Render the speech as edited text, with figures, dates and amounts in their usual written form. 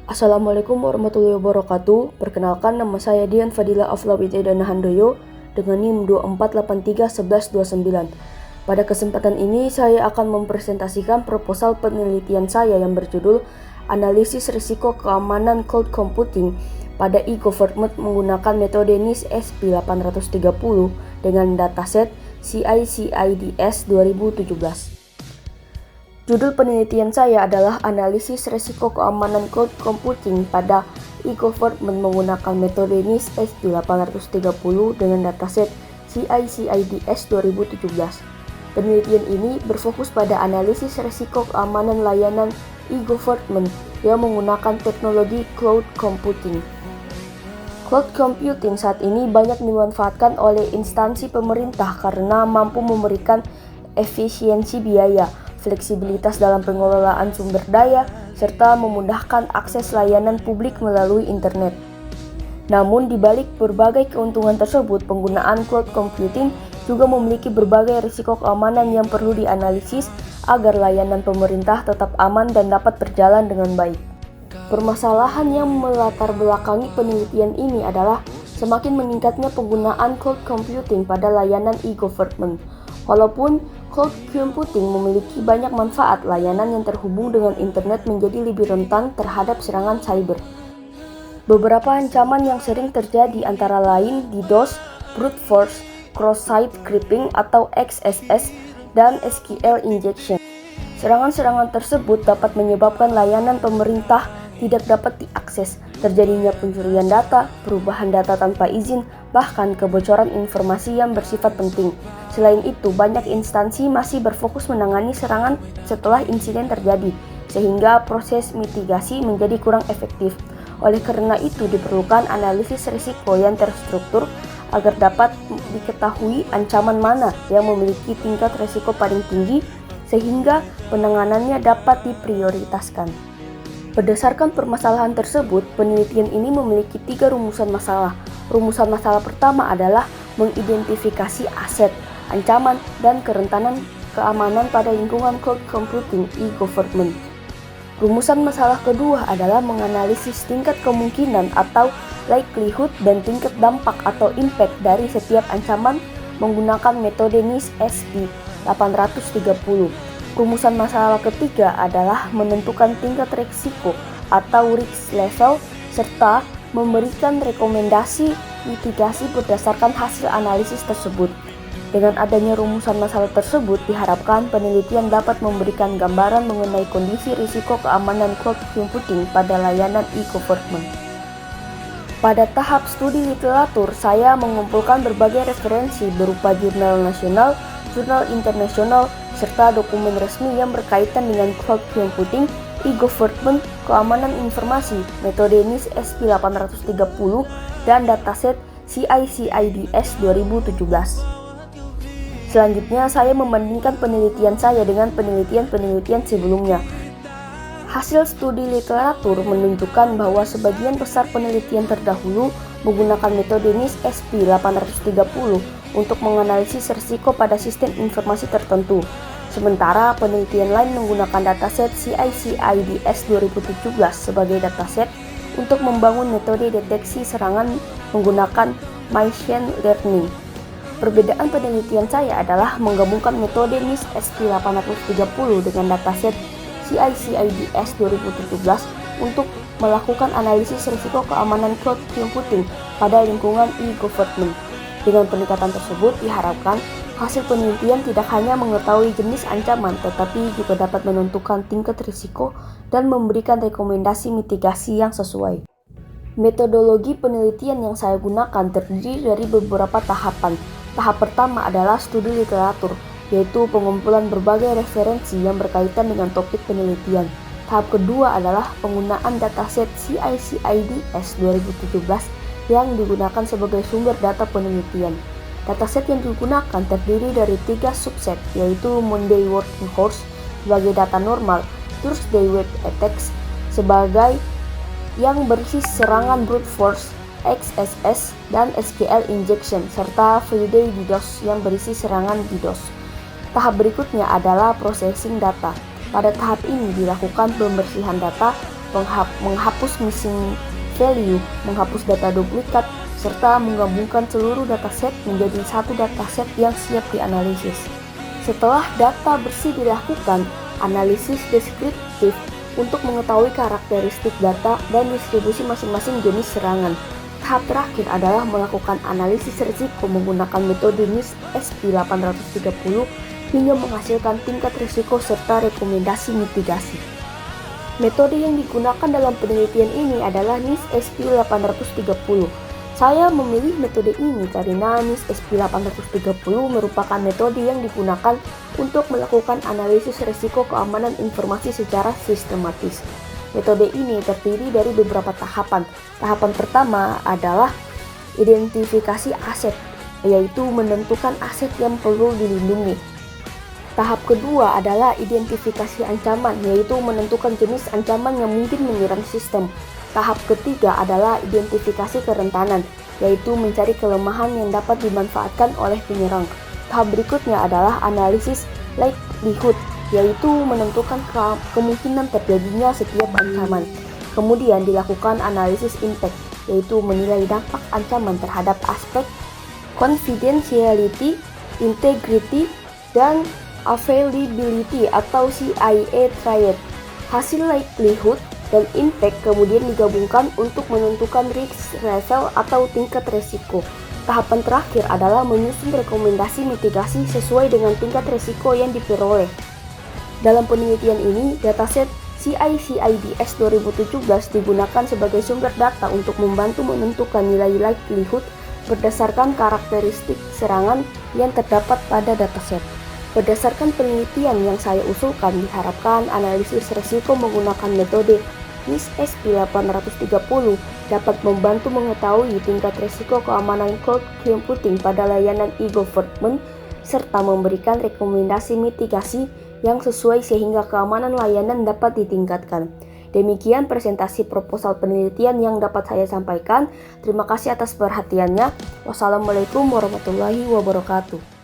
Assalamualaikum warahmatullahi wabarakatuh. Perkenalkan, nama saya Dian Fadila Aflawidayana Handoyo dengan NIM 24831129. Pada kesempatan ini saya akan mempresentasikan proposal penelitian saya yang berjudul Analisis Risiko Keamanan Cloud Computing pada e-government menggunakan metode NIST SP830 dengan dataset CICIDS 2017. Judul penelitian saya adalah Analisis Risiko Keamanan Cloud Computing pada e-government menggunakan metode NIST SP830 dengan dataset CICIDS 2017. Penelitian ini berfokus pada analisis risiko keamanan layanan e-government yang menggunakan teknologi cloud computing. Cloud computing saat ini banyak dimanfaatkan oleh instansi pemerintah karena mampu memberikan efisiensi biaya, fleksibilitas dalam pengelolaan sumber daya, serta memudahkan akses layanan publik melalui internet. Namun, di balik berbagai keuntungan tersebut, penggunaan cloud computing juga memiliki berbagai risiko keamanan yang perlu dianalisis agar layanan pemerintah tetap aman dan dapat berjalan dengan baik. Permasalahan yang melatar belakangi penelitian ini adalah semakin meningkatnya penggunaan cloud computing pada layanan e-government. Walaupun cloud computing memiliki banyak manfaat, layanan yang terhubung dengan internet menjadi lebih rentan terhadap serangan cyber. Beberapa ancaman yang sering terjadi antara lain DDoS, brute force, cross-site scripting atau XSS, dan SQL injection. Serangan-serangan tersebut dapat menyebabkan layanan pemerintah tidak dapat diakses, terjadinya pencurian data, perubahan data tanpa izin, bahkan kebocoran informasi yang bersifat penting. Selain itu, banyak instansi masih berfokus menangani serangan setelah insiden terjadi, sehingga proses mitigasi menjadi kurang efektif. Oleh karena itu, diperlukan analisis risiko yang terstruktur agar dapat diketahui ancaman mana yang memiliki tingkat risiko paling tinggi, sehingga penanganannya dapat diprioritaskan. Berdasarkan permasalahan tersebut, penelitian ini memiliki 3 rumusan masalah. Rumusan masalah pertama adalah mengidentifikasi aset, ancaman, dan kerentanan keamanan pada lingkungan cloud computing e-government. Rumusan masalah kedua adalah menganalisis tingkat kemungkinan atau likelihood dan tingkat dampak atau impact dari setiap ancaman menggunakan metode NIST SP830. Rumusan masalah ketiga adalah menentukan tingkat risiko atau risk level serta memberikan rekomendasi mitigasi berdasarkan hasil analisis tersebut. Dengan adanya rumusan masalah tersebut, diharapkan penelitian dapat memberikan gambaran mengenai kondisi risiko keamanan cloud computing pada layanan e-government. Pada tahap studi literatur, saya mengumpulkan berbagai referensi berupa jurnal nasional, jurnal internasional, serta dokumen resmi yang berkaitan dengan cloud computing, e-government, keamanan informasi, metode NIST SP830, dan dataset CICIDS 2017. Selanjutnya, saya membandingkan penelitian saya dengan penelitian-penelitian sebelumnya. Hasil studi literatur menunjukkan bahwa sebagian besar penelitian terdahulu menggunakan metode NIST SP830 untuk menganalisis risiko pada sistem informasi tertentu. Sementara penelitian lain menggunakan dataset CICIDS 2017 sebagai dataset untuk membangun metode deteksi serangan menggunakan machine learning. Perbedaan penelitian saya adalah menggabungkan metode NIST SP830 dengan dataset CICIDS 2017 untuk melakukan analisis risiko keamanan cloud computing pada lingkungan e-government. Dengan pendekatan tersebut, diharapkan hasil penelitian tidak hanya mengetahui jenis ancaman, tetapi juga dapat menentukan tingkat risiko dan memberikan rekomendasi mitigasi yang sesuai. Metodologi penelitian yang saya gunakan terdiri dari beberapa tahapan. Tahap pertama adalah studi literatur, yaitu pengumpulan berbagai referensi yang berkaitan dengan topik penelitian. Tahap kedua adalah penggunaan dataset CICIDS 2017 yang digunakan sebagai sumber data penelitian. Dataset yang digunakan terdiri dari 3 subset, yaitu Monday Working Horse sebagai data normal, Thursday Web Attacks sebagai yang berisi serangan brute force, XSS, dan SQL injection, serta Friday DDoS yang berisi serangan DDoS. Tahap berikutnya adalah processing data. Pada tahap ini dilakukan pembersihan data, menghapus missing value, menghapus data duplikat, serta menggabungkan seluruh dataset menjadi satu dataset yang siap dianalisis. Setelah data bersih dilakukan, analisis deskriptif untuk mengetahui karakteristik data dan distribusi masing-masing jenis serangan. Tahap terakhir adalah melakukan analisis risiko menggunakan metode NIST SP830 hingga menghasilkan tingkat risiko serta rekomendasi mitigasi. Metode yang digunakan dalam penelitian ini adalah NIST SP830. Saya memilih metode ini karena NIST SP830 merupakan metode yang digunakan untuk melakukan analisis risiko keamanan informasi secara sistematis. Metode ini terdiri dari beberapa tahapan. Tahapan pertama adalah identifikasi aset, yaitu menentukan aset yang perlu dilindungi. Tahap kedua adalah identifikasi ancaman, yaitu menentukan jenis ancaman yang mungkin menyerang sistem. Tahap ketiga adalah identifikasi kerentanan, yaitu mencari kelemahan yang dapat dimanfaatkan oleh penyerang. Tahap berikutnya adalah analisis likelihood, yaitu menentukan kemungkinan terjadinya setiap ancaman. Kemudian dilakukan analisis impact, yaitu menilai dampak ancaman terhadap aspek confidentiality, integrity, dan availability atau CIA triad. Hasil likelihood dan impact kemudian digabungkan untuk menentukan risk level atau tingkat resiko. Tahapan terakhir adalah menyusun rekomendasi mitigasi sesuai dengan tingkat resiko yang diperoleh. Dalam penelitian ini, dataset CICIDS 2017 digunakan sebagai sumber data untuk membantu menentukan nilai likelihood berdasarkan karakteristik serangan yang terdapat pada dataset. Berdasarkan penelitian yang saya usulkan, diharapkan analisis risiko menggunakan metode NIST SP830 dapat membantu mengetahui tingkat risiko keamanan cloud computing pada layanan e-government serta memberikan rekomendasi mitigasi yang sesuai sehingga keamanan layanan dapat ditingkatkan. Demikian presentasi proposal penelitian yang dapat saya sampaikan. Terima kasih atas perhatiannya. Wassalamualaikum warahmatullahi wabarakatuh.